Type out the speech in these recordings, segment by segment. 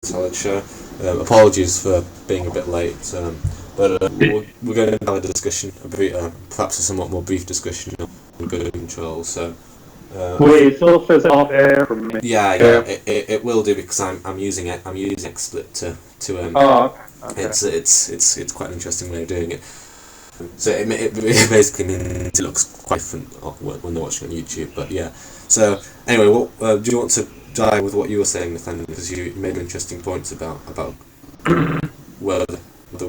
solid show. Apologies for being a bit late, but we're going to have a discussion, perhaps a somewhat more brief discussion on gun control. So, wait, it still says off air for me. Yeah, it will do because I'm using it. I'm using XSplit to Okay. It's quite an interesting way of doing it. So it basically means it looks quite different when they're watching on YouTube. But yeah. So anyway, what do you want to dive with what you were saying, Nathaniel? Because you made interesting points about whether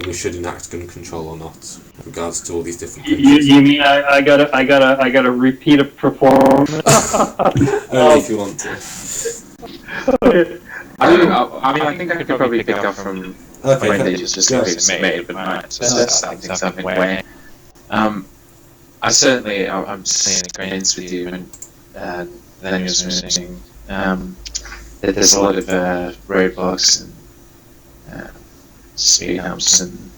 we should enact gun control or not, in regards to all these different countries. You mean I gotta repeat a performance? If you want to. I think I could probably pick up from when they just made, but not something where I'm seeing agreements with you, and then you were mentioning that there's a lot of roadblocks and speed humps and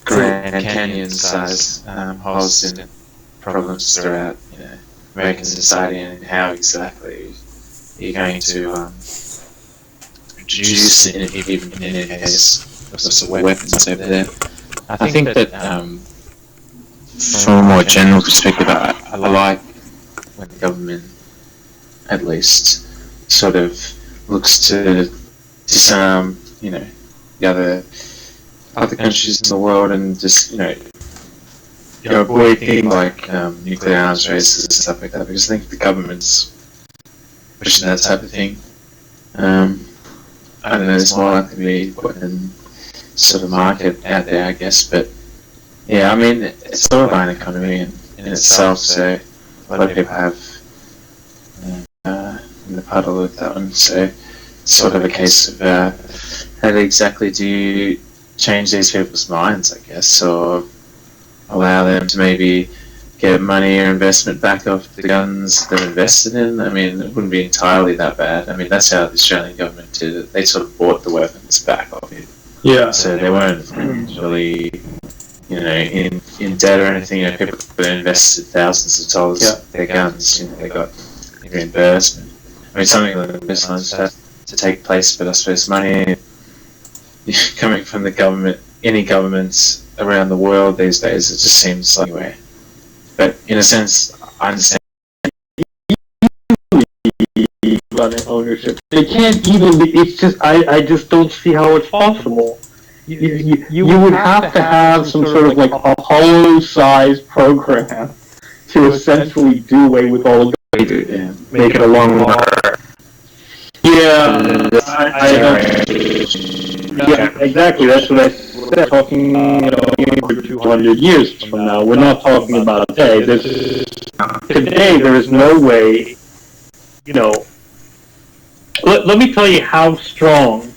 Grand Canyon size holes and problems throughout American society, and how exactly you're going to reduce it, even in any case of weapons over there. I think that from a more general perspective, I like when the government at least sort of looks to disarm the other countries in the world, and just avoid things like nuclear arms races and stuff like that, because I think the government's pushing that type of thing. I don't know, there's more likely to be putting sort of market out there, I guess, but yeah, I mean, it's sort of an economy in itself, so a lot of people have in the puddle with that one, so it's sort of a case of how exactly do you change these people's minds, I guess, or allow them to maybe get money or investment back off the guns they've invested in. I mean, it wouldn't be entirely that bad. I mean, that's how the Australian government did it. They sort of bought the weapons back off it. Yeah. So they weren't really, in debt or anything. People that invested thousands of dollars in their guns, they got reimbursement. I mean, something like this has to take place, but I suppose money coming from the government, any governments around the world these days, it just seems like anyway. But in a sense, I understand. Ownership. They can't even. It's just. I just don't see how it's possible. You would have to have some sort of like Apollo-sized program to essentially do away with all of it and make it a long run. Yeah, yeah, exactly. That's what I said. Talking 200 years from now, we're not talking about today. Today, there is no way. Let me tell you how strong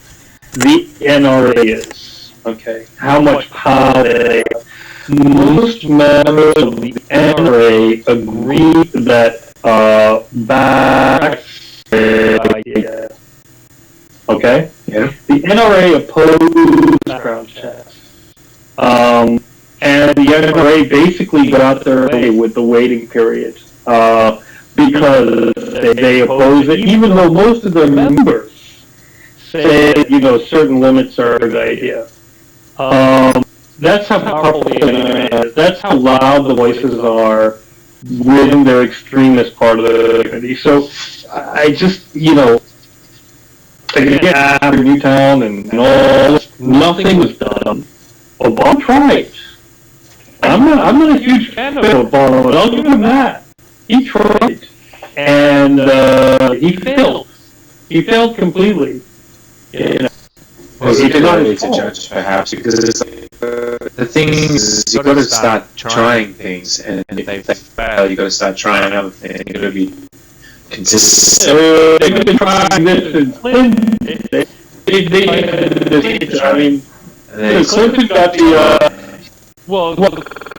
the NRA is. Okay, how much power they have. Most members of the NRA agree that backs their idea. Okay? Yeah. The NRA opposed background checks. And the NRA basically got their way with the waiting period. Because they oppose it, even though most of their members say, certain limits are a good idea. That's how powerful the NRA is. That's how loud the voices are within their extremist part of the community. So I just, again, after Newtown and all this, nothing was done. Obama tried. I'm not a huge fan of Obama, but I'll give him that. He tried, and he failed. He failed completely. Well, it's not easy to judge, perhaps, because the thing is, you've got to start trying things, and if they fail, you've got to start trying other things. You've got to be consistent. They've been trying this since Clinton. Clinton got the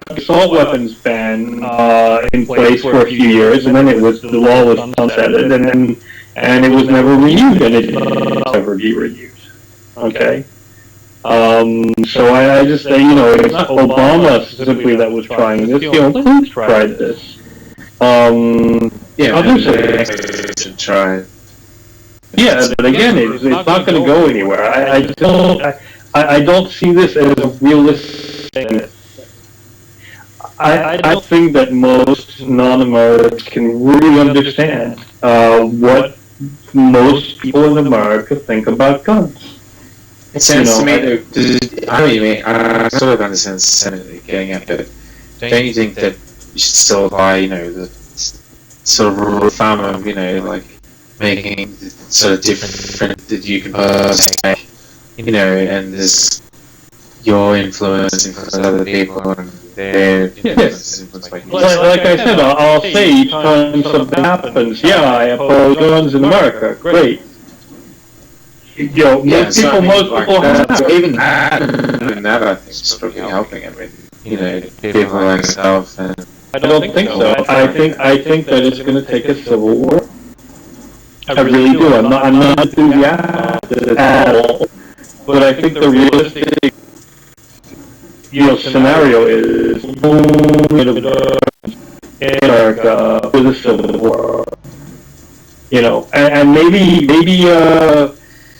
assault weapons ban in place for a few years, and then the law was sunsetted, and it was never renewed, and it didn't ever be renewed. Okay? So I just say, it's not Obama simply that was trying this, Clinton tried this. Others should try. Yeah, but again, it's not going to go anywhere. I don't see this as a realistic thing. I don't think that most non-Americans can really understand what most people in America think about guns. It sounds to me, though, I know what you mean, I sort of understand the sentiment that you're getting at, but don't you think that you should still apply, the sort of rule of thumb of, like, making sort of different that you can make, and there's your influence other people, and their influence influenced by you. Like I said, I'll say each time something happens, yeah, I oppose guns in America, great. Most people have. Even that, I think, is sort of helping. I mean, people like yourself. And I don't think so. I think that it's going to take a civil war. I really do. I'm not enthusiastic at all. But I think the realistic, scenario is in America with a civil war. And maybe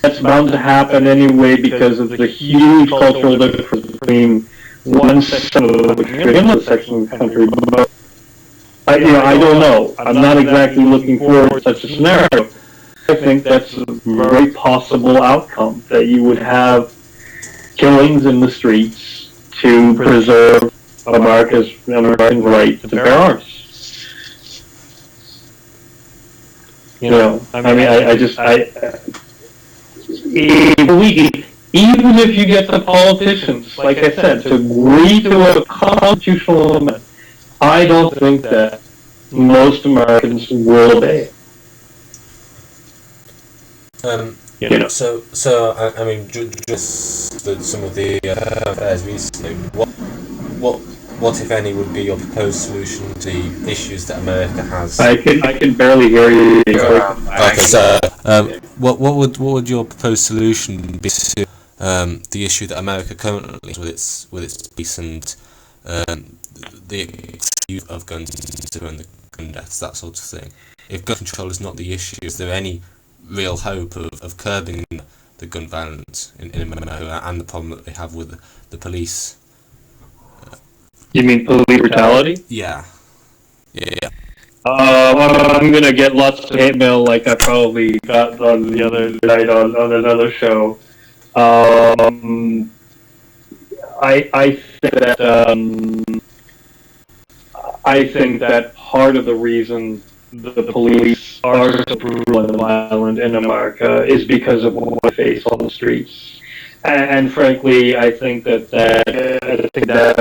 that's bound to happen anyway because of the huge cultural difference between one section of the country and another section of the country. But I don't know. I'm not exactly looking forward to such a scenario. I think that's a very possible outcome, that you would have killings in the streets to preserve American right to bear arms. Even if you get the politicians, like I said, to agree to a constitutional amendment, I don't think that most Americans will obey it. So I mean, just some of the affairs recently. What if any would be your proposed solution to the issues that America has? I can barely hear you. Okay, so what would your proposed solution be to the issue that America currently has with its peace and the use of guns and the gun deaths, that sort of thing? If gun control is not the issue, is there any real hope of curbing the gun violence in America and the problem that they have with the police? You mean police brutality? Yeah. I'm gonna get lots of hate mail like I probably got on the other night on another show. I think that part of the reason the police are so brutal and violent in America is because of what they face on the streets. And frankly, I think that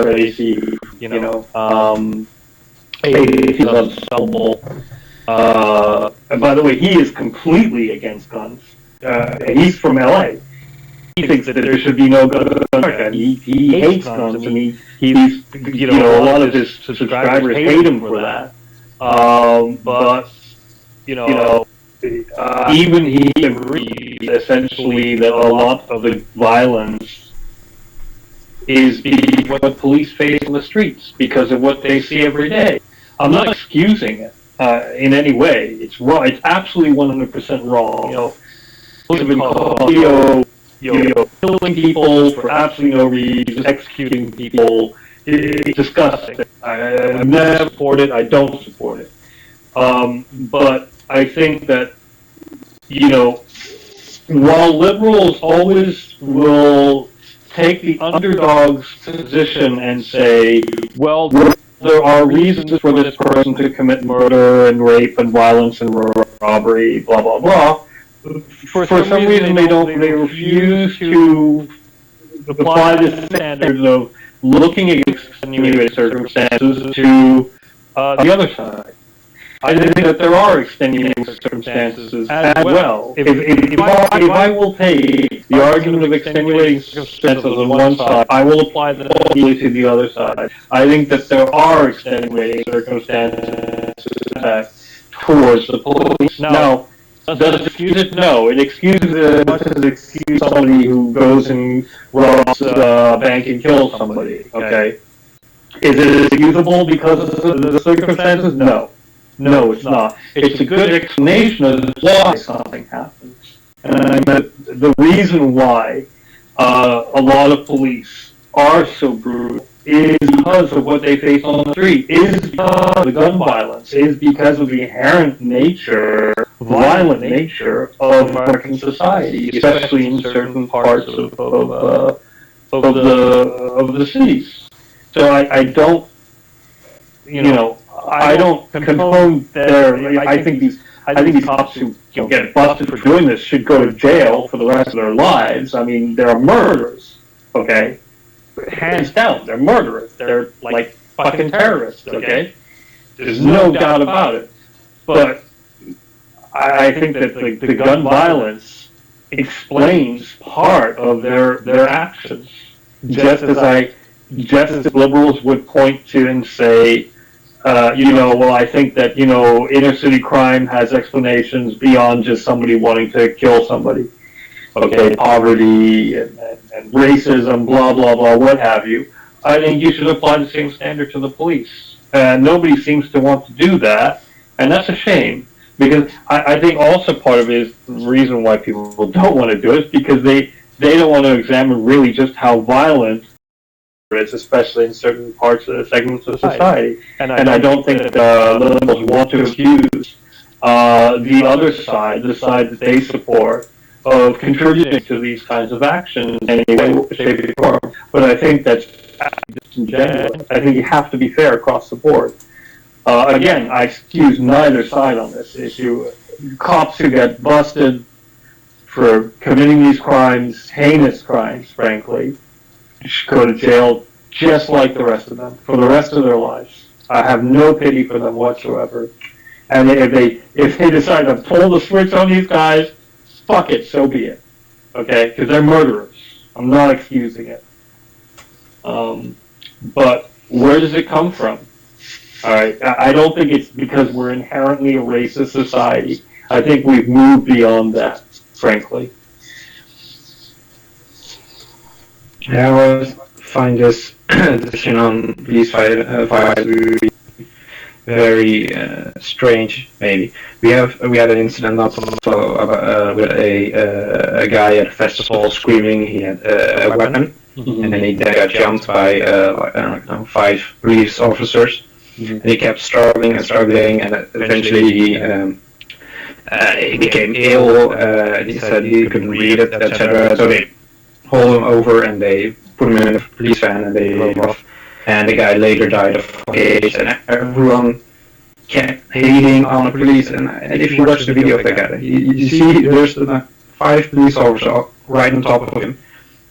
AC, he's unstoppable. And by the way, he is completely against guns. He's from LA. He thinks that there should be no guns in America. He hates guns, and he's a lot of his subscribers hate him for that. But even he agrees essentially that a lot of the violence is what the police face on the streets because of what they see every day. I'm not excusing it in any way. It's wrong. It's absolutely 100% wrong. Have been called, killing people for absolutely no reason, executing people. It's disgusting. I never support it. I don't support it. But I think that, while liberals always will take the underdog's position and say, well, there are reasons for this person to commit murder and rape and violence and robbery, blah, blah, blah, for some reason they refuse to apply the standards of looking at extenuating circumstances to the other side. I think that there are extenuating circumstances as well. If I will take the argument of extenuating circumstances on one side, I will apply that to the other side. I think that there are extenuating circumstances towards the police. Now, does it excuse it? No. It excuses it as much as it excuses somebody who goes and robs a bank and kills somebody. Okay. Is it excusable because of the circumstances? No. No, it's not. It's a good explanation of why something happens. And the reason why a lot of police are so brutal is because of what they face on the street, is because of the gun violence, is because of the inherent nature, violent nature of American society, especially in certain parts of the cities. So I don't, I don't condone their. I think these cops who get busted for doing this should go to jail for the rest of their lives. I mean, they're murderers. Okay, hands down, they're murderers. They're like fucking terrorists. Okay, there's no doubt about it. But I think that the gun violence explains part of their actions, just as liberals would point to and say, well, I think that, inner city crime has explanations beyond just somebody wanting to kill somebody. Okay, poverty and racism, blah, blah, blah, what have you. I think you should apply the same standard to the police. Nobody seems to want to do that, and that's a shame. Because I think also part of it is the reason why people don't want to do it is because they don't want to examine really just how violent it is, especially in certain parts of the segments of society. And I don't think that liberals want to accuse the other side, the side that they support, of contributing to these kinds of actions in any way, shape, or form. But I think that's just in general. I think you have to be fair across the board. Again, I excuse neither side on this issue. Cops who get busted for committing these crimes, heinous crimes, frankly, should go to jail just like the rest of them for the rest of their lives. I have no pity for them whatsoever. And if they decide to pull the switch on these guys, fuck it, so be it. Okay? Because they're murderers. I'm not excusing it. But where does it come from? All right, I don't think it's because we're inherently a racist society. I think we've moved beyond that, frankly. Yeah, I always find this discussion on police violence very strange. Maybe we had an incident not so long with a guy at a festival screaming he had a weapon, and then he got jumped by I don't know 5 police officers. And he kept struggling, and eventually he became ill. He said he couldn't read it, etc. So they hauled him over and they put him in a police van and they drove off. And the guy later died of AIDS, and everyone kept hating on the police. And if you watch the video of that guy, you see there's 5 police officers right on top of him,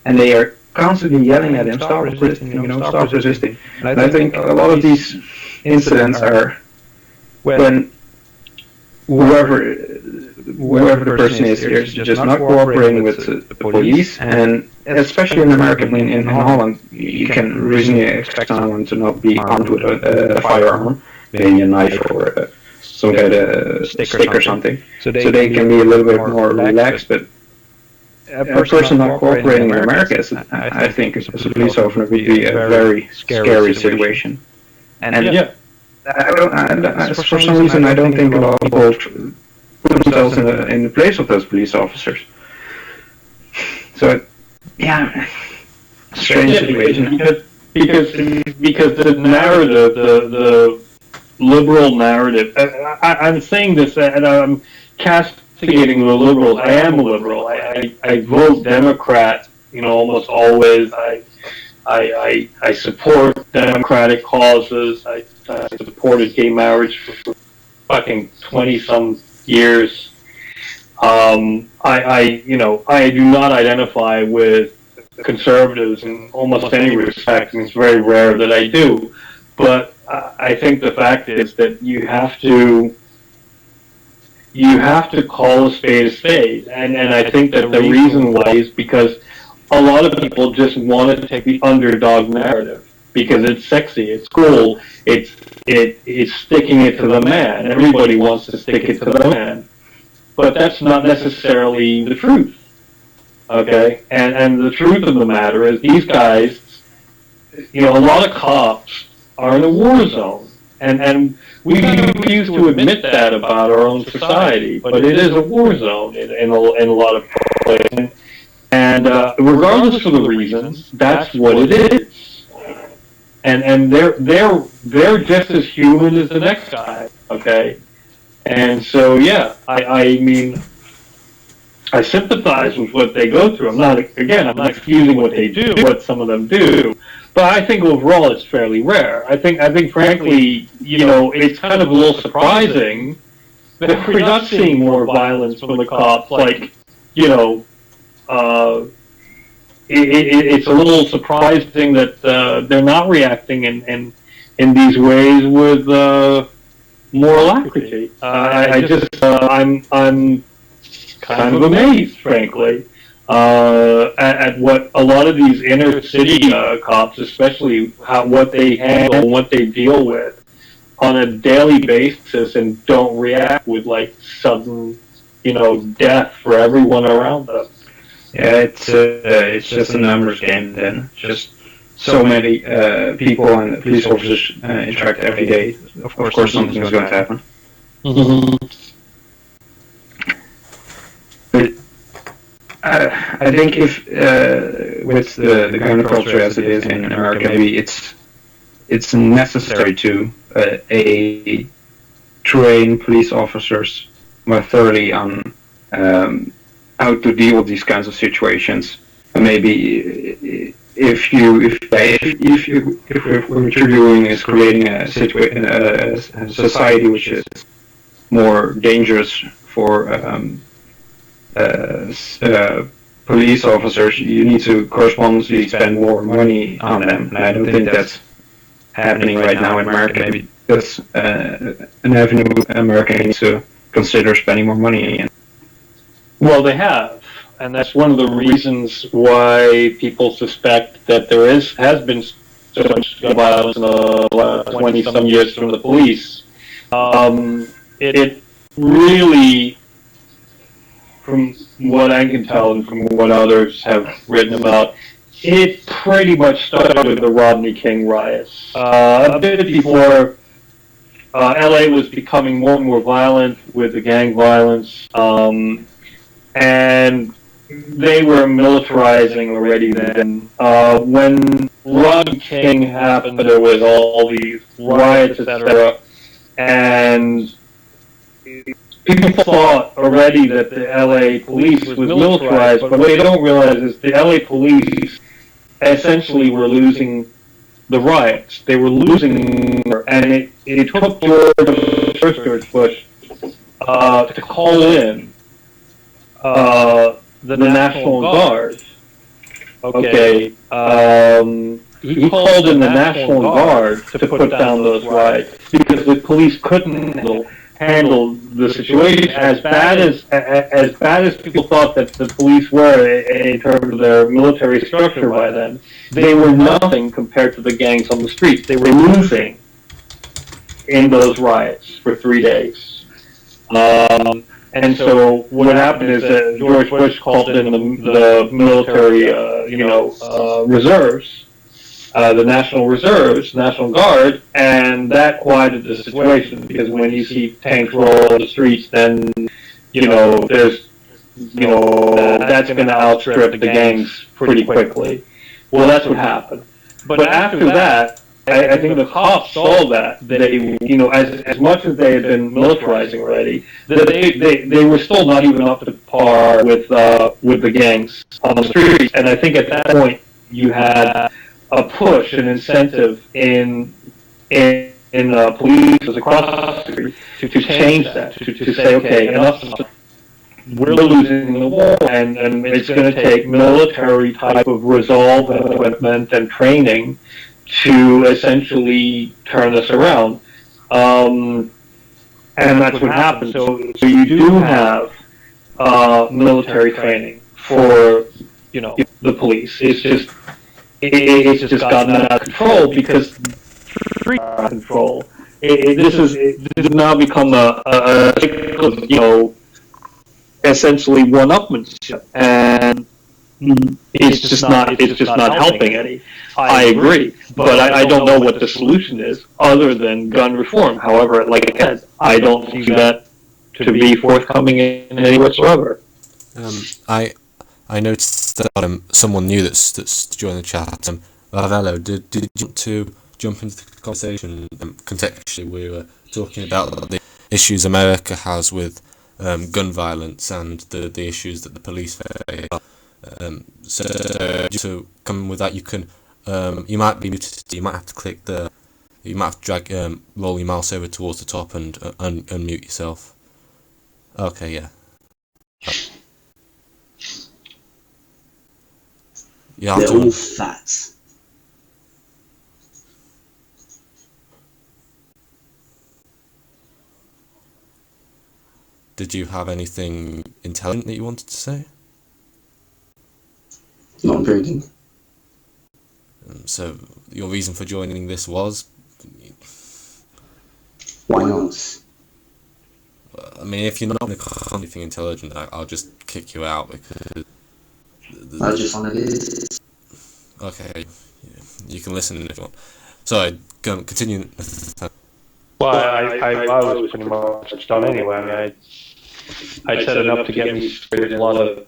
and they are constantly yelling at him, "Stop resisting! Stop resisting!" And I think a lot of these incidents are when whoever the person is here is just not cooperating with the police, and especially in America, in Holland, you can reasonably expect someone to not be armed with a firearm, maybe a knife or some kind of stick or something, so they can be a little bit more relaxed. But a person not cooperating in America, I think, as a police officer, would be a very scary situation. And yeah, for some reason, I don't think a lot of people put themselves in the place of those police officers. So, yeah, strange situation. Because the narrative, the liberal narrative. I'm saying this, and I'm castigating the liberals. I am a liberal. I vote Democrat. Almost always. I support democratic causes. I supported gay marriage for fucking 20-some years. I do not identify with conservatives in almost any respect, and it's very rare that I do. But I think the fact is that you have to call a spade, and I think that the reason why is because a lot of people just want to take the underdog narrative because it's sexy, it's cool, it's sticking it to the man. Everybody wants to stick it to the man, but that's not necessarily the truth. Okay, and the truth of the matter is these guys, a lot of cops are in a war zone, And we refuse to admit that about our own society, but it is a war zone in a lot of places. And regardless of the reasons, that's what it is. And they're just as human as the next guy, okay? And so, yeah, I mean, I sympathize with what they go through. I'm not excusing what they do, what some of them do, but I think overall it's fairly rare. I think frankly, it's kind of a little surprising that we're not seeing more violence from the cops. Like, it's a little surprising that they're not reacting in these ways with more alacrity. I'm kind of amazed, frankly, at what a lot of these inner city cops, especially what they handle and what they deal with on a daily basis, and don't react with like sudden, death for everyone around them. Yeah, it's just a numbers game then. Just so many people and police officers interact every day. Of course, something is going to happen. Mm-hmm. But I think if with the gun culture as it is in America, maybe it's necessary to train police officers more thoroughly on how to deal with these kinds of situations. And maybe if what you're doing is creating a society which is more dangerous for police officers, you need to correspondingly spend more money on them. And I don't think that's happening right now in America. Maybe that's an avenue America needs to consider spending more money in. Well, they have, and that's one of the reasons why people suspect that there has been so much gun violence in the last 20-some years from the police. It really, from what I can tell and from what others have written about, it pretty much started with the Rodney King riots. A bit before, LA was becoming more and more violent with the gang violence, and they were militarizing already then. When Rodney King happened, there was all these riots, etc., and people thought already that the LA police was militarized, but what they don't realize is the LA police essentially were losing the riots. They were losing, and it took George Bush to call in the National Guard. Okay, he called in the National Guard to put down those riots because the police couldn't handle the situation as bad as people thought that the police were in terms of their military structure by then. They were nothing compared to the gangs on the streets. They were losing in those riots for 3 days. And so what happened is that George Bush called in the military, reserves, the National Reserves, National Guard, and that quieted the situation, because when you see tanks roll on the streets, then, there's, that's going to outstrip the gangs pretty quickly. Well, that's what happened. But after that, I think the cops saw that they, as much as they had been militarizing already, that they were still not even up to par with the gangs on the streets. And I think at that point you had a push, an incentive in police across the country to change that, to say, okay, enough. We're losing the war, and it's going to take military type of resolve and equipment and training to essentially turn this around. And that's what happened. So you do have military training for the police. It's just gotten out of control because out of control. This has now become a essentially one-upmanship, and it's just not helping any. I agree, but I don't know what the solution is other than gun reform. However, like I said, I don't see that to be forthcoming in any whatsoever. I noticed that someone new that's joined the chat. Ravello, did you want to jump into the conversation? Contextually, we were talking about the issues America has with gun violence and the issues that the police face. So to come with that, you can you might be muted. You might have to you might have to drag roll your mouse over towards the top and unmute yourself. Okay, yeah. They're all fat. Did you have anything intelligent that you wanted to say? Not including. So your reason for joining this was? Why not? I mean, if you're not going to comment anything intelligent, I'll just kick you out because. I just want to listen. Okay, you can listen if you want. Sorry, continue. Well, I was pretty much done anyway. I mean, I said enough to get me straight in a lot of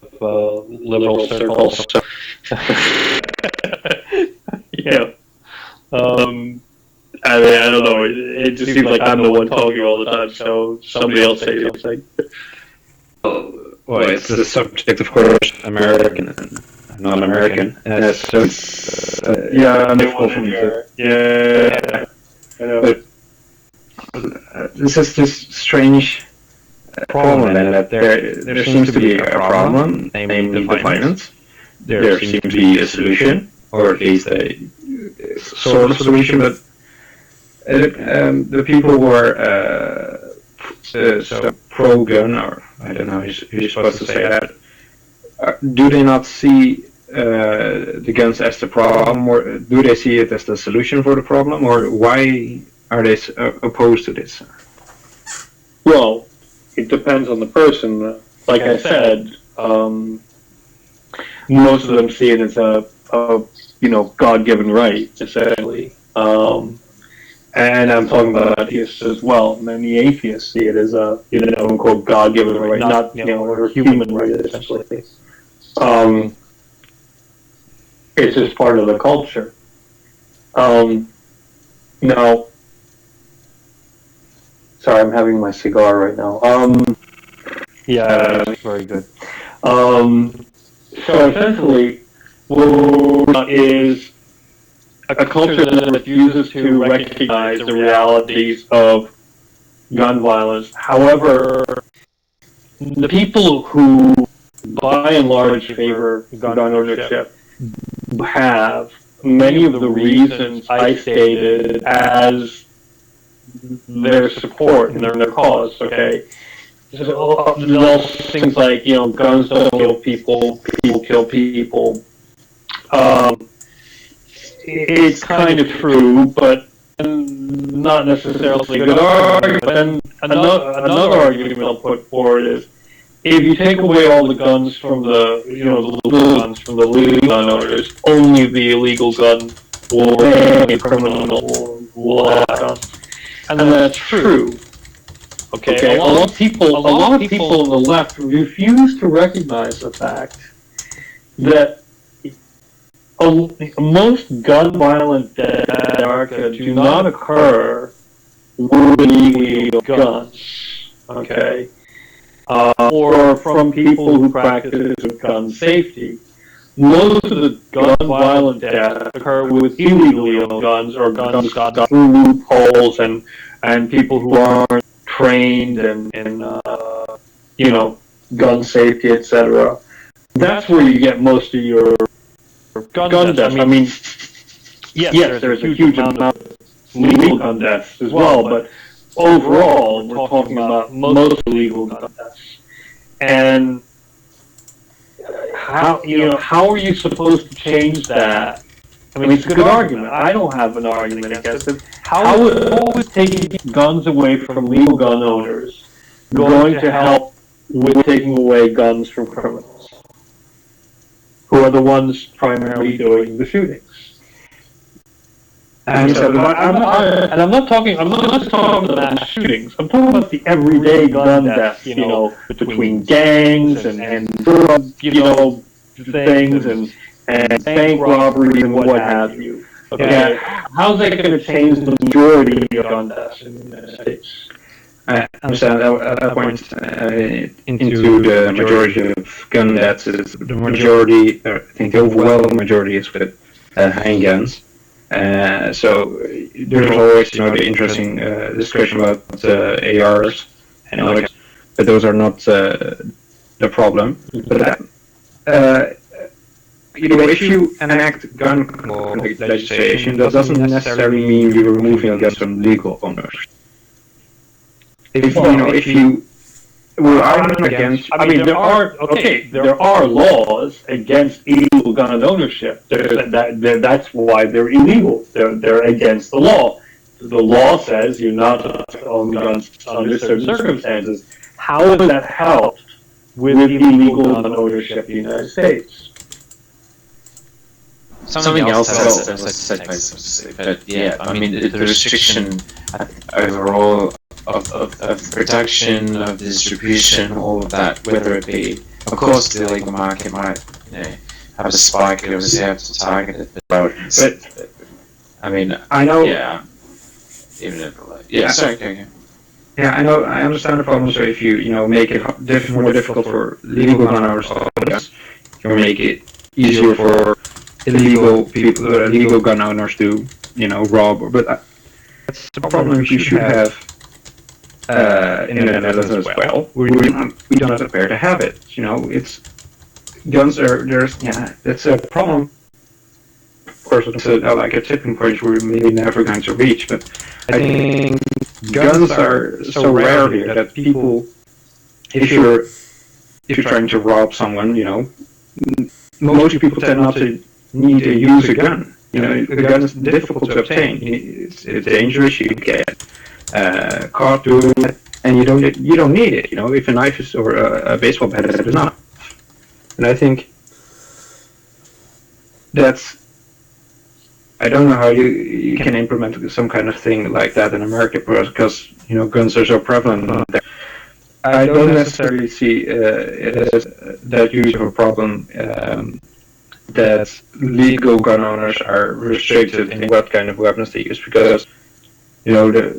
liberal circles. So. Yeah. I mean, I don't know. It just seems like I'm the one talking all the time, so somebody else say something. Well, it's the subject, of course, American and non-American. So it's, yeah, I'm difficult for me too. Yeah, I know. But this is this strange problem in that there seems to be a problem, namely the finance. There seems to be a solution, or at least a sort of solution, but the people who are so pro-gun, or I don't know who's supposed to say that, do they not see the guns as the problem, or do they see it as the solution for the problem, or why are they opposed to this? Well, it depends on the person. Like I said, most of them see it as a God-given right, essentially. And I'm talking about atheists as well. Many atheists see it as a, quote, God-given right, not or human right, essentially. It's just part of the culture. Now, sorry, I'm having my cigar right now. Yeah, that's very good. So essentially, what is a culture that refuses to recognize the realities of gun violence. However, the people who, by and large, favor gun ownership have many of the reasons I stated as their support and their cause, okay? So, things like, guns don't kill people, people kill people. It's kind of true, but not necessarily a good argument. But then another argument I'll put forward is, if you take away all the guns from the legal gun owners, only the illegal gun will remain, criminal will have guns, and that's true. Okay, a lot of people on the left refuse to recognize the fact that most gun violent deaths in America do not occur with illegal guns, okay, or from people who practice gun safety. Most of the gun violent deaths occur with illegal guns or guns got through loopholes and people who aren't trained in gun safety, etc. That's where you get most of your gun deaths. I mean, yes, there's a huge amount of legal gun deaths as well, but overall, we're talking about most legal gun deaths. And how are you supposed to change that? I mean, it's a good argument. I don't have an argument against it. How is taking guns away from legal gun owners going to help with taking away guns from criminals who are the ones primarily doing the shootings. And I'm not talking just talking about mass shootings. I'm talking about the everyday gun deaths, between gangs and drug, things and bank robberies and what have you. Okay, how's that going to change the majority of gun deaths in the United States? I understand that point into the majority of gun deaths. The majority, I think the overwhelming majority is with handguns. So there's always, the interesting discussion about ARs and others, but those are not the problem. But if you enact gun control legislation, that doesn't necessarily mean you're removing guns from legal owners. If you I'm against. I mean, there are laws against illegal gun ownership. That's why they're illegal. They're against the law. The law says you're not allowed to own guns under certain circumstances. How has that helped with illegal gun ownership in the United States? Something else that's but yeah, I mean the restriction overall of production, of distribution, all of that, whether it be, of course, the illegal market might have a spike. You obviously have to target it, but I mean, I know. Yeah, even if sorry, okay. Yeah, I know. I understand the problem. So if you make it more difficult for legal gun owners, you make it easier for illegal gun owners to rob. But that's the problem you should have in the Netherlands as well. We don't prepare to have it. It's guns are that's a problem. Of course, it's like a tipping point we're maybe never going to reach. But I think guns are so rare here that people, if you're trying to rob someone, most people tend not to need to use a gun. A gun is difficult to obtain. It's dangerous. You get caught doing it, and you don't need it. If a knife is or a baseball bat is enough. And I think that's. I don't know how you can implement some kind of thing like that in America because guns are so prevalent there. I don't necessarily see it as that huge of a problem that legal gun owners are restricted in what kind of weapons they use, because the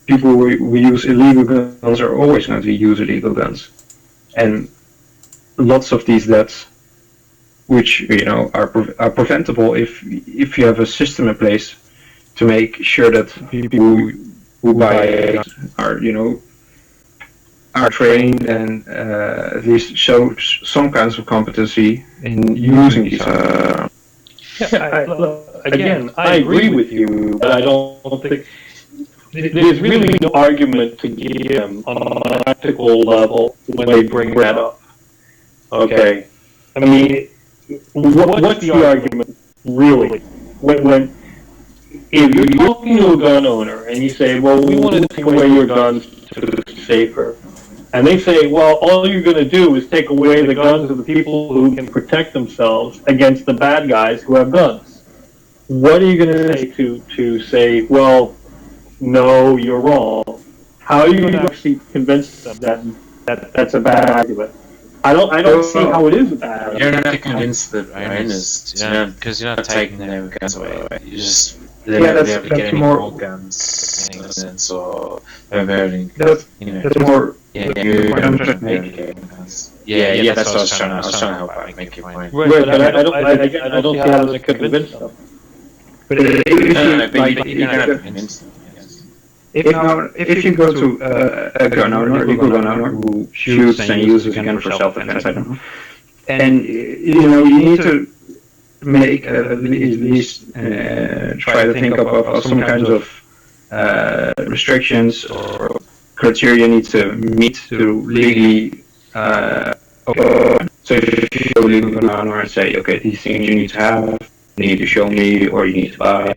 people who use illegal guns are always going to use illegal guns, and lots of these deaths, which are preventable if you have a system in place to make sure that people who buy guns are trained and at least show some kinds of competency in using these. I agree with you, but I don't think there's really no argument to give them on a practical level when they bring that up. Okay, I mean, what's the argument really? When if you're talking to a gun owner and you say, well, we want to take away your guns to be safer, and they say, well, all you're going to do is take away the guns of the people who can protect themselves against the bad guys who have guns. What are you going to say to say, well, no, you're wrong? How are you going to actually convince them that that's a bad argument? I don't see how it is a bad argument. You don't have to convince the owners, because you're not taking their guns away. You just they're never getting more guns, or averting. That's more. That's what I was trying to help out, make your point. Right, but I don't see how to convince them. But you can convince them. If you go to a gun owner, a legal gun owner who shoots and uses a gun for self-defense, I don't know, and you need to make at least try to think of some kinds of restrictions or criteria you need to meet to legally so if you go to a legal gun owner and say, okay, these things you need to have, you need to show me or you need to buy,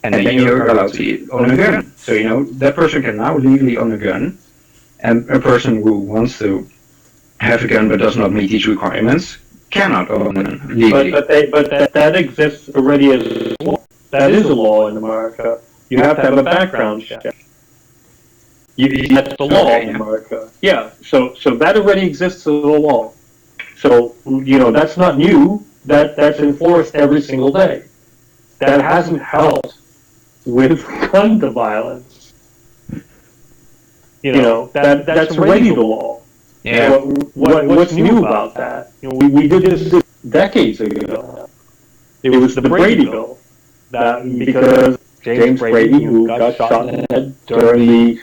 and then you're allowed to own a gun. So that person can now legally own a gun, and a person who wants to have a gun but does not meet these requirements cannot own a gun legally. But that exists already as a law. That is a law in America. You have to have a background check. That's the law in America. Yeah. So that already exists as a law. So that's not new. That's enforced every single day. That hasn't helped with gun violence. That's already the law. Yeah. What's new about that? We did this decades ago. It was the Brady Bill. That because James Brady, who got shot in the head during the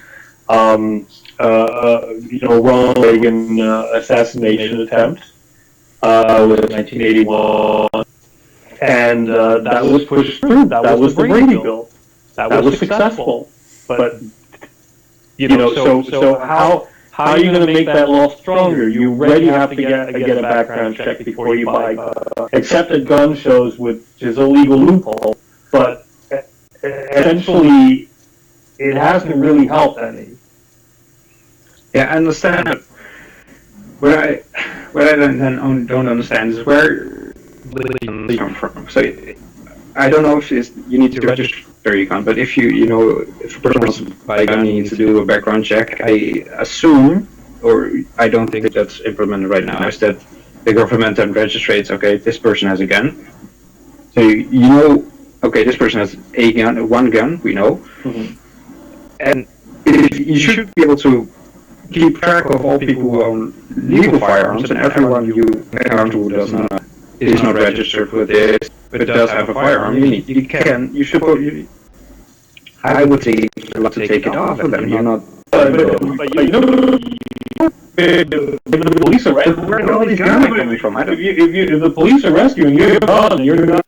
Ronald Reagan assassination attempt, was 1981, and that was pushed through. That was the Brady Bill. That was successful. But so how are you going to make that law stronger? You already have to get a background check before you buy a gun. Except at gun shows, which is a legal loophole, but essentially it hasn't really helped any. Yeah, I understand. But what I don't understand is where they come from. So I don't know if you need to register your gun, but if if a person wants to buy a gun, you need to do a background check. I assume, or I don't think that's implemented right now, is that the government then registrates, okay, this person has a gun. So okay, this person has a gun, one gun, we know. Mm-hmm. And you should be able to keep track of all people who own legal firearms, and everyone you encounter who is not registered with this, but does have a firearm. I would say you're allowed to take it off of them. You're not. But the police arrest. Where are all these guns coming from? If the police arrest you and you have a gun, and you're not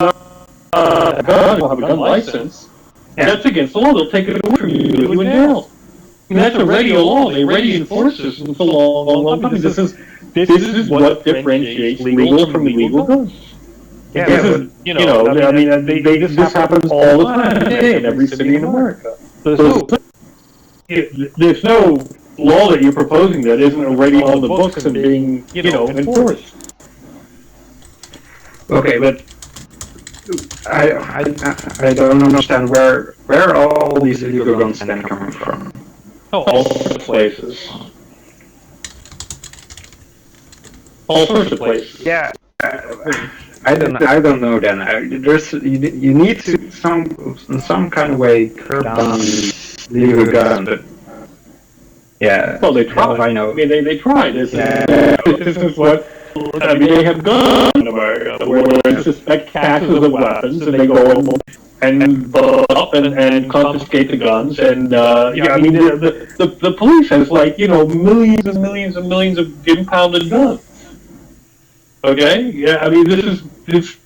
a gun, you'll have a gun license. And that's against the law. They'll take it away from you. Put you in jail. I mean, that's already a law. They already enforce this for a long time. This is what differentiates legal from illegal guns. Yeah, This happens all the time in every city in America. There's no law that you're proposing that isn't already on the books and being, enforced. Okay, but I don't understand where all these illegal guns then coming from. All sorts of places. All sorts of places. Yeah. I don't know. Then you need to in some kind of way curb down legal guns, but yeah. Well, they tried. I know. I mean, they tried. This is what. I mean, they have guns in America where they suspect caches of weapons, and they go and blow up and confiscate the guns. And I mean, the police has millions and millions and millions of impounded guns. Okay, yeah, I mean, this is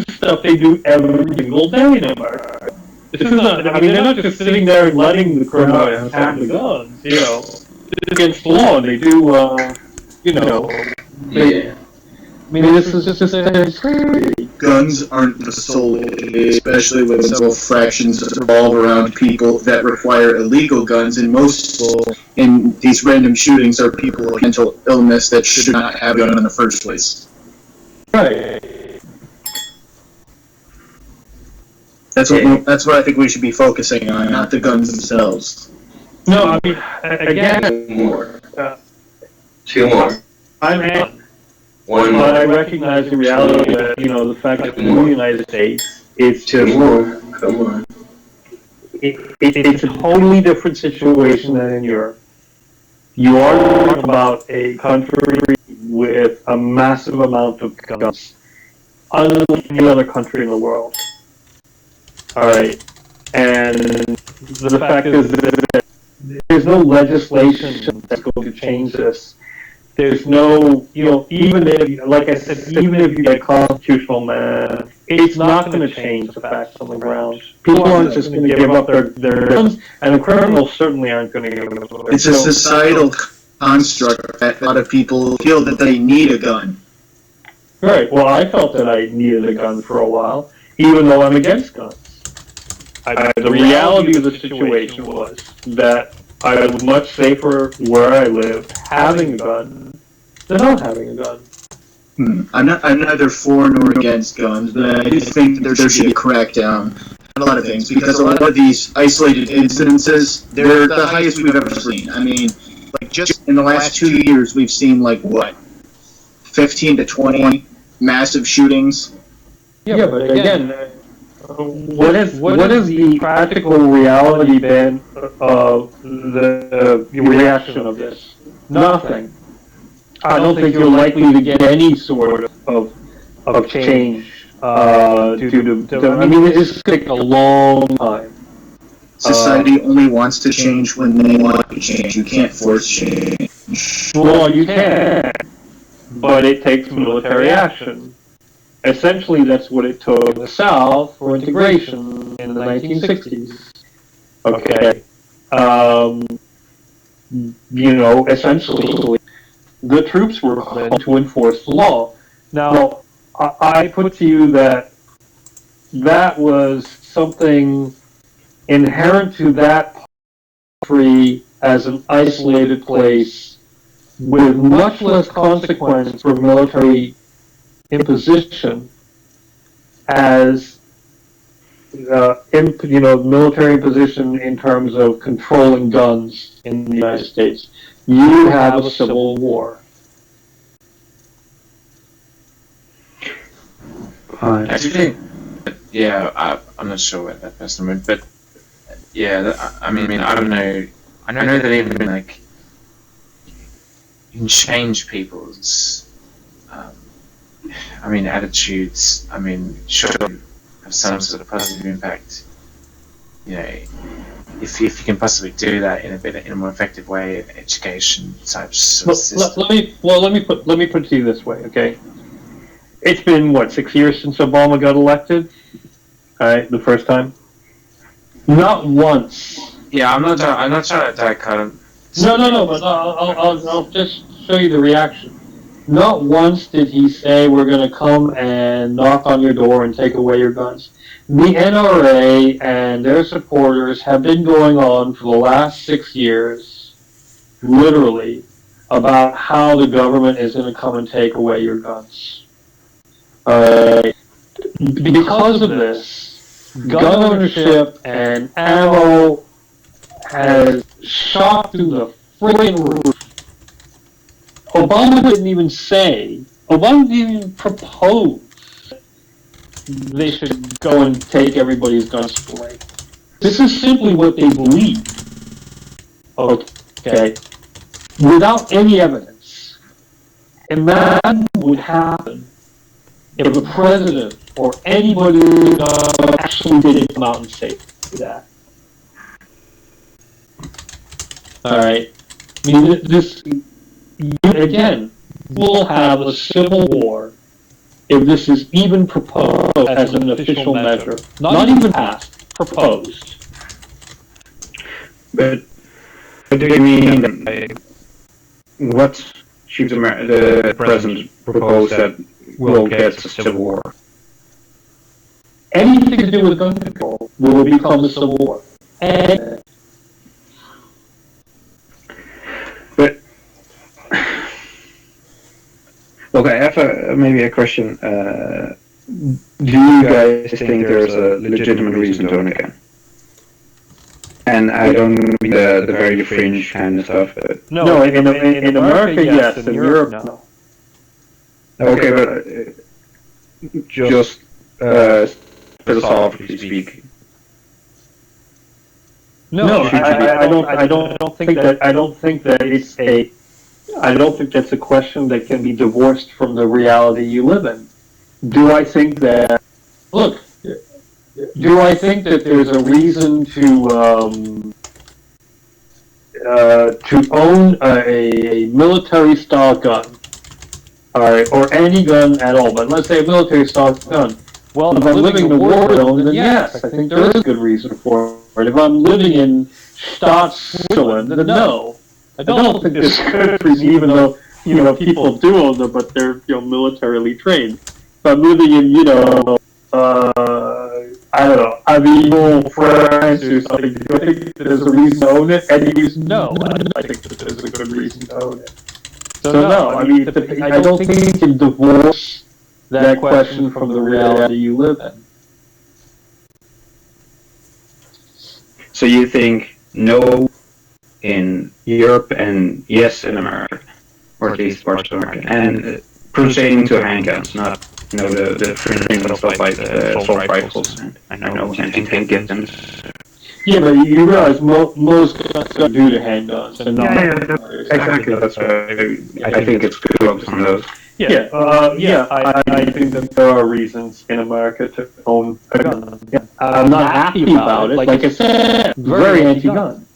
stuff they do every single day in America. This is not. I mean, they're not just sitting there and letting the criminals have the guns. It's against the law. And they do. Yeah. I mean, this is just crazy. Guns aren't the sole issue, especially when several fractions revolve around people that require illegal guns, and most people in these random shootings are people with mental illness that should not have a gun in the first place. Right. That's what I think we should be focusing on, not the guns themselves. No, I mean, again, Two more. One more. I recognize the reality that, the fact that in the United States, it's just, Come on. it's a totally different situation than in Europe. You are talking about a country with a massive amount of guns, unlike any other country in the world. All right, and the fact is that there's no legislation that's going to change this. There's no, even if, like I said, even if you get a constitutional amendment, it's not going to change the facts on the ground. People aren't just going to give up their guns, and the criminals certainly aren't going to give up their guns. It's a societal construct that a lot of people feel that they need a gun. Right, well, I felt that I needed a gun for a while, even though I'm against guns. The reality of the situation was that I was much safer where I lived having a gun than not having a gun. I'm neither for nor against guns, but I do think there should be a crackdown on a lot of things, because a lot of these isolated incidences, they're the highest we've ever seen. I mean, like, just in the last 2 years, we've seen, like, what, 15 to 20 massive shootings? Yeah, but again, what is the practical reality been of the reaction of this? Nothing. I don't think you're likely to get any sort of change. I mean, it's going to take a long time. Society only wants to change when they want to change. You can't force change. Well, you can, but it takes military action. Essentially, that's what it took in the South for integration in the 1960s. Okay. Essentially, the troops were called to enforce the law. Now, I put to you that was something inherent to that country as an isolated place with much less consequence for military imposition as military imposition in terms of controlling guns in the United States. You have a civil war. Actually, yeah, I'm not sure what that person would, but yeah, I mean, I don't know. I know that even like you can change people's, attitudes. I mean, sure, have some sort of positive impact. You know, if you can possibly do that in a more effective way, in education type system. Let me put it to you this way, okay? It's been, 6 years since Obama got elected? Alright, the first time? Not once. Yeah, I'm not trying to dichotom. No, but I'll just show you the reaction. Not once did he say, we're going to come and knock on your door and take away your guns. The NRA and their supporters have been going on for the last 6 years, literally, about how the government is going to come and take away your guns. Because of this, gun ownership and ammo has shot through the friggin' roof. Obama didn't even propose they should go and take everybody's guns away. This is simply what they believe. Okay? Without any evidence. Imagine what would happen if the president or anybody actually didn't come out and say that. Alright? I mean, again, we'll have a civil war if this is even proposed as an official measure. Not even passed, proposed. But what do you mean what should the president propose that will get a civil war? Anything to do with gun control will become a civil war. But okay, I have maybe a question. Do you guys think there's a legitimate reason to own a gun? And I don't mean the very fringe kind of stuff. But No, in America, yes. In Europe, no. Okay, but just philosophically speaking. No, I don't think that's a question that can be divorced from the reality you live in. Do I think that there's a reason to own a military style gun? Alright, or any gun at all, but let's say a military style gun. Well, if I'm living in a war zone, then yes, I think there is a good reason for it. If I'm living in Stade, Switzerland, then no. I don't think there's good reason, even though, people do own them, but they're, militarily trained. If I'm living in, I don't know, Avignon, France, or something, do I think there's a reason to own it? And no, I think that there's a good reason to own it. So no, I mean, I don't think you can divorce that question from the reality you live in. So you think no in Europe and yes in America, or at least parts of America, and pertaining to handguns, not the fringe stuff like assault rifles. I know anti-tank guns. Yeah, but you realize most guns are due to handguns and not. Exactly. That's why I think it's good to focus on those. I think that there are reasons in America to own a gun. Yeah. I'm not happy about it. Like I said, very anti-gun.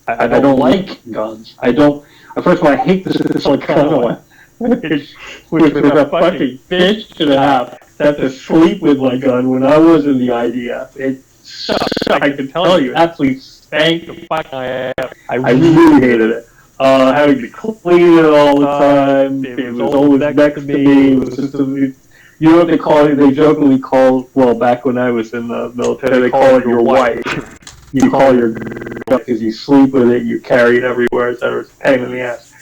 I don't like guns. I don't. First of all, I hate this gun one, which was a fucking bitch and a half. To have to sleep with my gun when I was in the IDF. It sucked. I can tell you, it absolutely stank the fuck I have. I really hated it. Having to clean it all the time. It was always next to me. It was just you know what they call it? They jokingly call, well, back when I was in the military, they call it your wife. You call your girl because you sleep with it, you carry it everywhere, so it's a pain in the ass.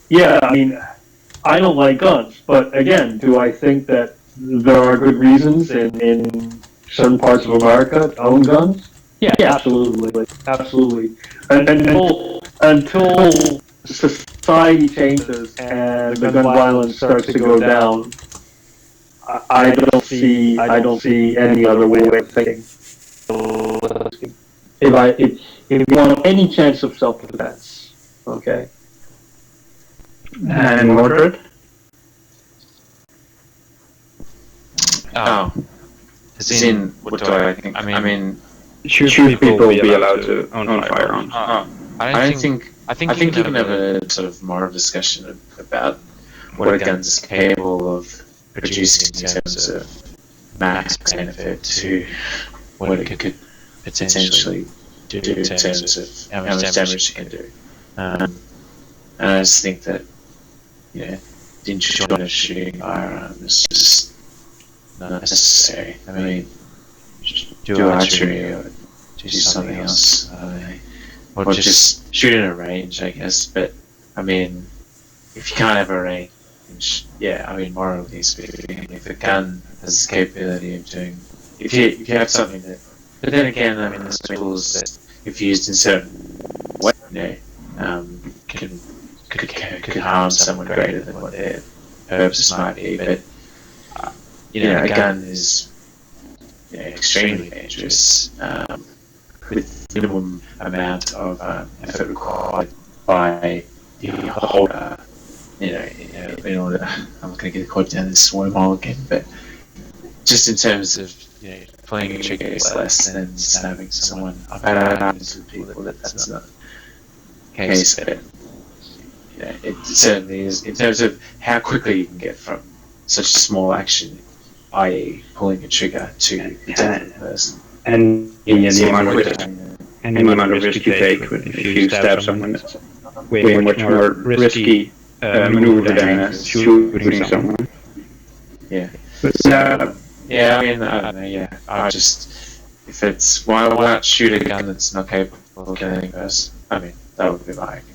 Yeah, I mean, I don't like guns, but again, do I think that there are good reasons in certain parts of America to own guns? Yeah, absolutely. Until society changes and the gun violence starts to go down, I don't see any other way of thinking. If you want any chance of self-defense, okay. And Mordred? Oh. As in, what do I think? I mean, should people be allowed to own firearms? I think you can have a sort of moral discussion about what a gun's capable of producing in terms of max benefit to what it could potentially do in terms of how much damage it can do. And I just think that, the enjoyment of shooting firearms is just not necessary. I mean, do archery or do something else, or just shoot in a range, I guess. But I mean, if you can't have a range, morally speaking, if a gun has the capability of doing, if you have something that, but then again, I mean, there's tools that, if used in certain ways, could harm someone greater than what their purpose might be. But a gun is extremely dangerous, with minimum amount of effort required by the holder. In order, I'm not going to get caught down this wormhole again, but just in terms of playing a trigger is less than stabbing someone. I've had arguments with people that that's not the case, but it certainly is in terms of how quickly you can get from such a small action, i.e. pulling a trigger, to the death of the person. And the amount of risk you take if you stab someone, that's way much more risky maneuver than shooting someone. Yeah. But, I mean, I don't know, I just, if it's, why not shoot a gun that's not capable of killing a person? I mean, that would be my argument.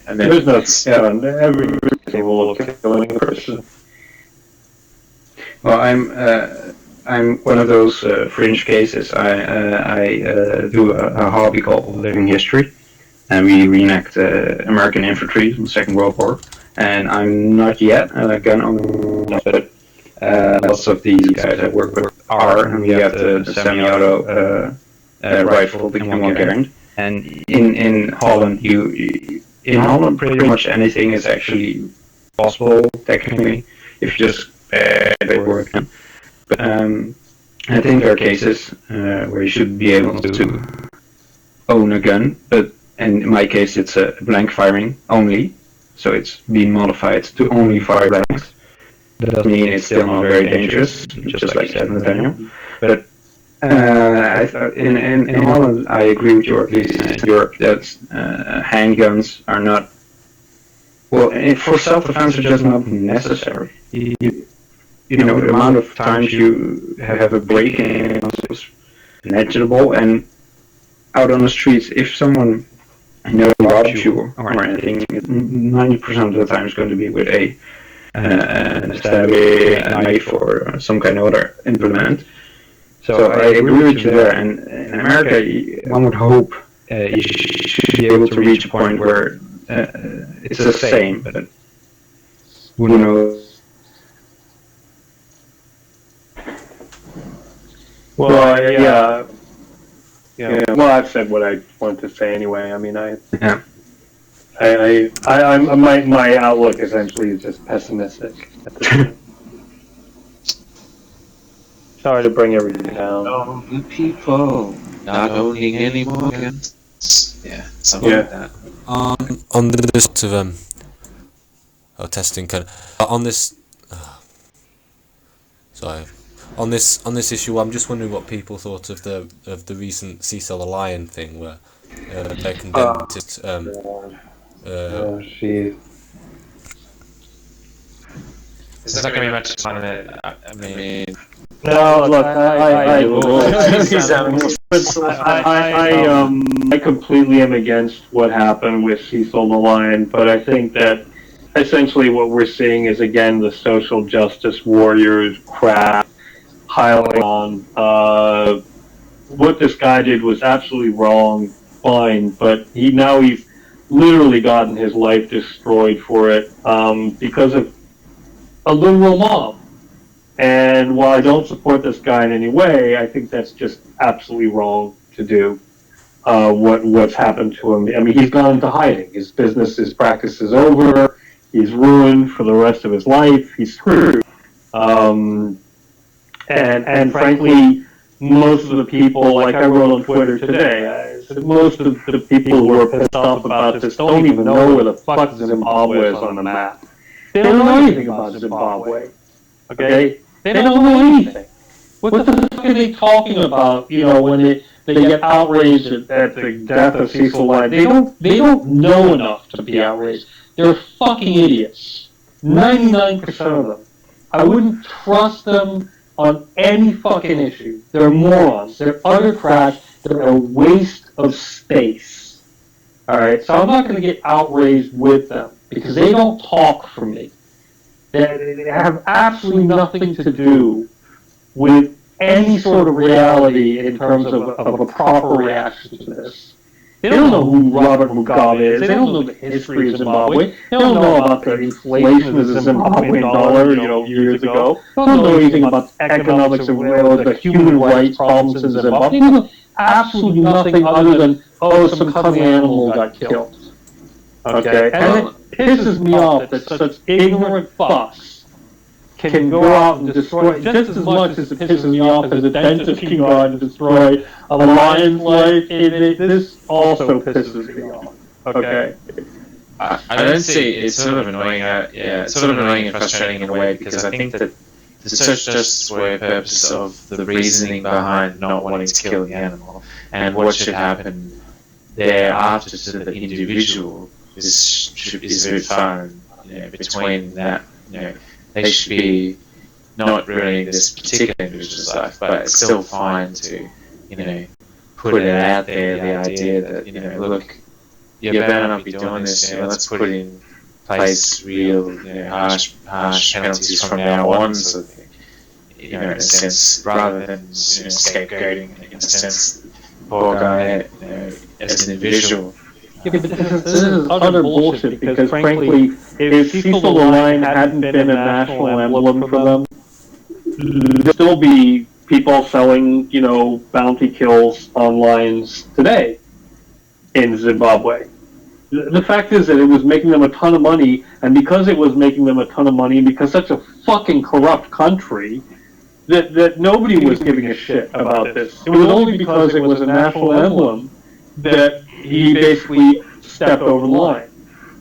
And then there's every capable of killing a person. Well, I'm one of those fringe cases. I do a hobby called Living History, and we reenact American infantry in the Second World War. And I'm not yet a gun owner, but lots of these guys I work with are, and we have the semi-auto rifle, the M1 Garand. And in Holland, in Holland, pretty much anything is actually possible technically if you just paperwork. But I think there are cases where you should be able to own a gun, but in my case it's a blank firing only, so it's been modified to only fire blanks. That doesn't mean it's still not very dangerous, just like said Nathaniel. But in Holland, I agree with you, or at least in Europe, that handguns are not, well, for self-defense, it's just not necessary. The amount of times you have a break-in is negligible, and out on the streets, if someone robs you or anything, 90% of the time it's going to be with a stabby, a knife, or some kind of other implement. So I agree with you there. And in America, one would hope you should be able to reach a point where it's the same, but who knows? Well, yeah. Well, I've said what I wanted to say anyway. I mean, my outlook essentially is just pessimistic at this point. Sorry to bring everything down. Good people not owning any more guns. Yeah, something like that. On this sort of testing kind of on this. Sorry. On this issue, I'm just wondering what people thought of the recent Cecil the Lion thing, where they condemned it. There's not going to be much fun in it. I mean, no, look, I completely am against what happened with Cecil the Lion, but I think that essentially what we're seeing is again the social justice warriors crap piling on. What this guy did was absolutely wrong, fine, but he's literally gotten his life destroyed for it because of a literal mob. And while I don't support this guy in any way, I think that's just absolutely wrong to do. What's happened to him? I mean, he's gone into hiding. His business, his practice is over. He's ruined for the rest of his life. He's screwed. And frankly, most of the people, like I wrote on Twitter today, most of the people who are pissed off about this don't even know where the fuck Zimbabwe is on the map. They don't know anything about Zimbabwe. Okay? They don't know anything. What the fuck are they talking about, when they get outraged at the death of Cecil Lion? They don't know enough to be outraged. They're fucking idiots. 99% of them. I wouldn't trust them on any fucking issue. They're morons. They're utter trash. They're a waste of space. Alright, so I'm not going to get outraged with them because they don't talk for me. They have absolutely nothing to do with any sort of reality in terms of a proper reaction to this. They don't know who Robert Mugabe is. They don't know the history of Zimbabwe. They don't know about the inflation of the Zimbabwean dollar, years ago. They don't know anything about economics of the human rights problems in Zimbabwe. They know absolutely nothing other than, some cuddly animal got killed. Okay? And it pisses me off that such ignorant fucks can go out and destroy, just as much as it pisses me off as a dentist can go out and destroy a lion's life, this also pisses me off. Okay? I don't see, it's sort of annoying, it's sort of annoying and frustrating in a way, because I think that the social justice warrior purpose of the reasoning behind not wanting to kill the animal and what should happen thereafter to the individual is very fine, between that, they should be not ruining this particular individual's life, but it's still fine to, put it out there, the idea that, look, you better not be doing this, let's put in place real, harsh penalties from now on, sort of thing, in a sense, rather than, scapegoating, in a sense, poor guy, as an individual. Yeah, but this is utter bullshit because frankly, if Cecil the Lion hadn't been a national emblem for them, there'd still be people selling, bounty kills on lions today in Zimbabwe. The fact is that it was making them a ton of money, and because it was making them a ton of money, because such a fucking corrupt country, that nobody was giving a shit about this. It was only because it was a national emblem that he basically stepped over the line.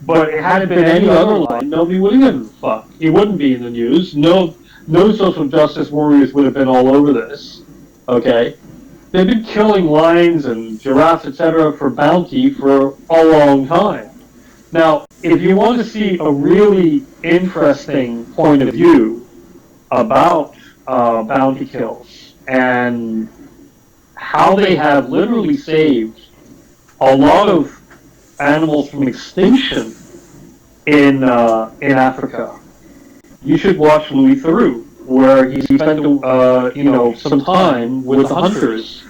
But had it been any other line, nobody would have given a fuck. He wouldn't be in the news. No social justice warriors would have been all over this. Okay? They've been killing lions and giraffes, etc. for bounty for a long time. Now, if you want to see a really interesting point of view about bounty kills and how they have literally saved a lot of animals from extinction in Africa. You should watch Louis Theroux, where he spent some time with the hunters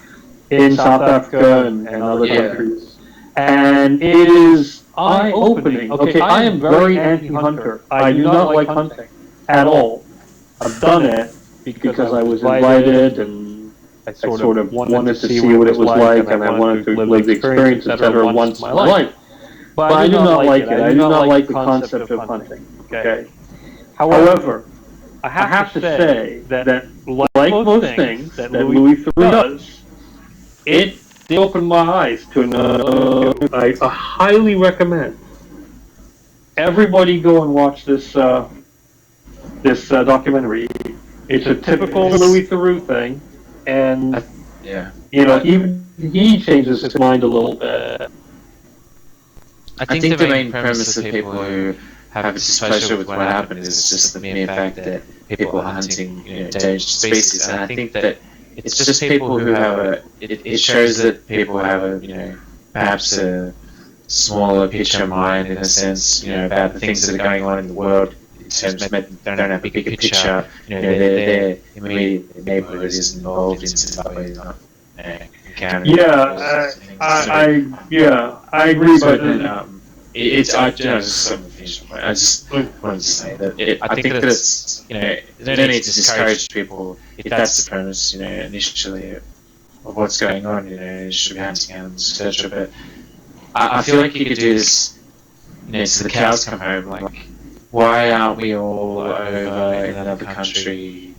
in South Africa and other countries, and it is eye-opening. Okay, I am very anti-hunter. I do not like hunting at all. I've done it because I was invited and I sort of wanted to see what it was like, and I wanted to live the experience, etc. once in my life. But I do not like it. I do not like the concept of hunting. Okay. However, I have to say that like most things that Louis Theroux does, it opened my eyes to another. I highly recommend everybody go and watch this documentary. It's a typical Louis Theroux thing, and even he changes his mind a little bit. I think the main premise of people who have a displeasure with what happened is just the mere fact that people are hunting endangered species, and I think that it's just people who have it shows that people have perhaps a smaller picture mind in a sense, about the things that are going on in the world. In terms of they don't have a bigger picture, their immediate neighborhood is involved in some way, not encountering. I agree, but I just wanted to say that I think that it's there's no need to discourage people if that's the premise initially of what's going on. You should be hunting animals, etc. But I feel like you could do this, so the cows come home. Like, why aren't we all over in another country,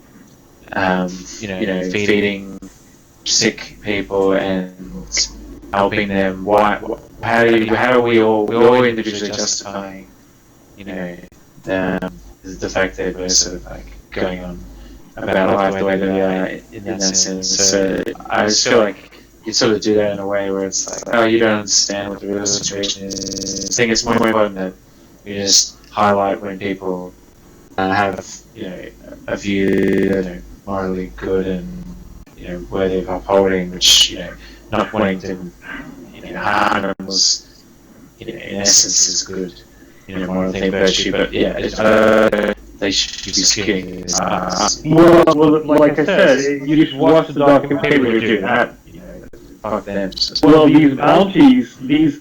feeding sick people and helping them? Why? How are we all individually justifying, the fact that we're sort of like going on about life the way that we are in that sense? So I just feel like you sort of do that in a way where it's like, oh, you don't understand what the real situation is. I think it's more important that you just highlight when people have a view that are morally good and worthy of upholding, which not wanting to harm animals in essence is good, moral thing, virtue, but they should be skewing this. Well, like I said, you should watch the documentary. Fuck them. Well, these bounties, these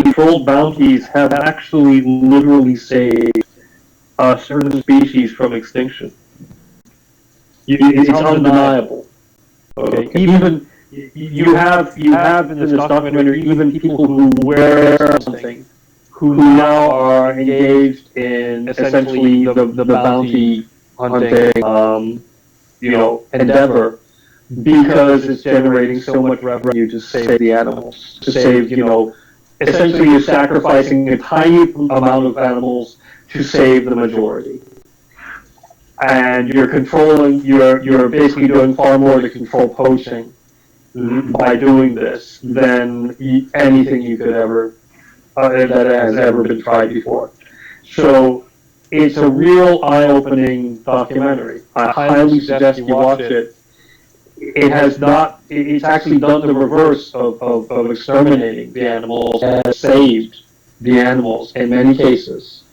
controlled bounties have actually literally saved certain species from extinction. It's undeniable. Okay, even you have in this documentary even people who wear something who now are engaged in essentially the bounty hunting endeavor, because it's generating so much revenue to save the animals, to save, essentially you're sacrificing a tiny amount of animals to save the majority. And you're basically doing far more to control poaching by doing this than anything you could ever, that has ever been tried before. So it's a real eye-opening documentary. I highly suggest you watch it. It's actually done the reverse of exterminating the animals. It has saved the animals in many cases.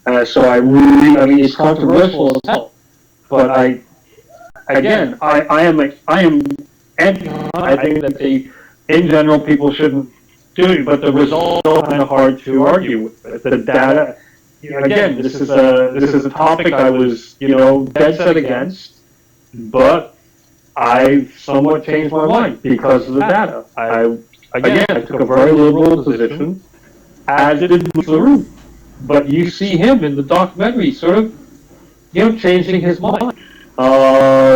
So it's controversial as hell. But I am anti. I think that in general, people shouldn't do it, but the results are kind of hard to argue with. The data, again, this is a topic I was, dead set against, but I've somewhat changed my mind because of the data. I took a very liberal position, as did Theroux. But you see him in the documentary sort of, changing his mind.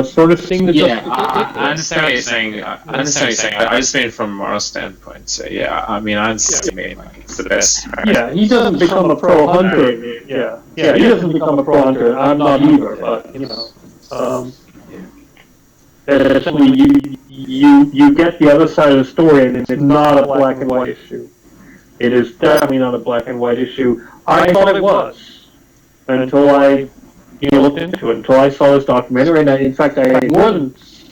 Sort of seeing the I understand what you're saying. I just mean from a moral standpoint. So I understand. Like, it's the best. Right? Yeah, he doesn't become a pro hunter. Yeah, he doesn't become a pro hunter. I'm not either. But essentially, you get the other side of the story, and it's not a black and white issue. It is definitely not a black and white issue. I thought it was until I looked into it, until I saw this documentary, and in fact, I had more than see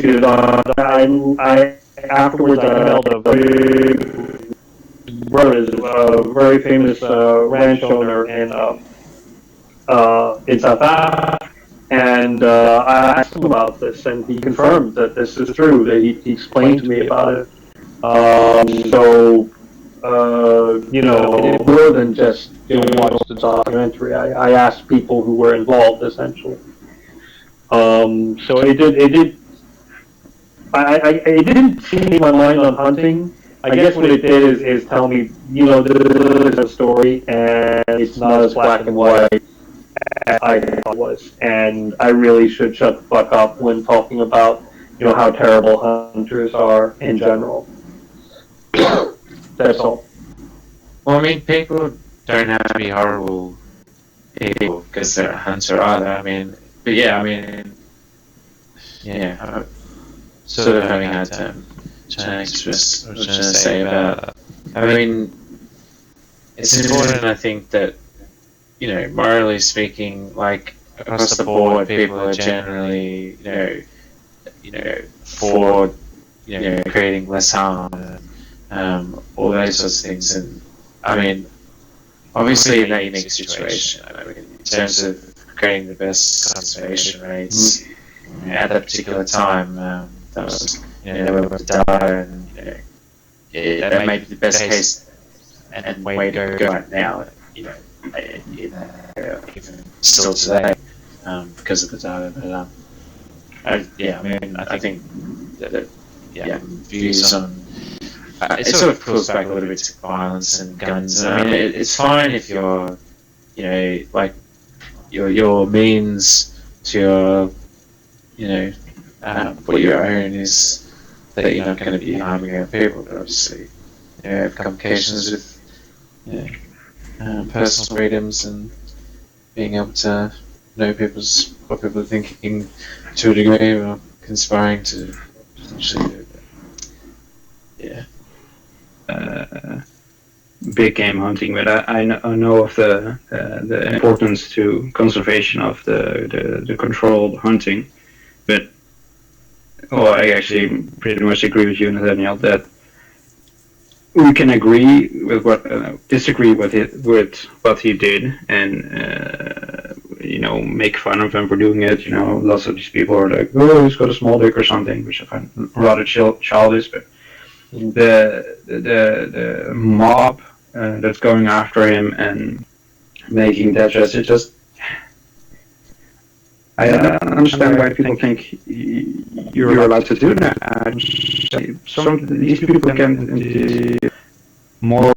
it. I afterwards I mailed a brother is a very famous ranch owner in South Africa, and I asked him about this, and he confirmed that this is true. That he explained to me about it. More than just watch the documentary, I asked people who were involved essentially. So it did. It didn't change my mind on hunting. I guess what it did is tell me, this is a story, and it's not as black and white as I thought it was. And I really should shut the fuck up when talking about, how terrible hunters are in general. That's all. Well, I mean, people don't have to be horrible people because they're a hunter either. I mean, but yeah, I'm sort of having a hard time trying to express what I was trying to say about. I mean, it's important, I think, that morally speaking, like across the board, people are generally, for creating less harm, all those sorts of things. And I mean, obviously in that unique situation, I mean, in terms of creating the best conservation rates at that particular time, that was, they were able to die, and that may be the best case and way to go right now, even still today, because of the data. But I think that views on it sort of pulls back a little bit to violence and guns. I mean, it's fine if you're, like your means to your, what your own is that you're not going to be harming other people. But obviously, have complications with personal freedoms and being able to know what people are thinking to a degree, or conspiring to potentially do. Big game hunting, but I know of the importance to conservation of the controlled hunting. But I actually pretty much agree with you, Nathaniel, that we can agree with disagree with what he did, and make fun of him for doing it. Lots of these people are like, "Oh, he's got a small dick" or something, which I find rather childish. But the mob that's going after him and making that threats, I don't understand why people think you're allowed to do that. These people can moral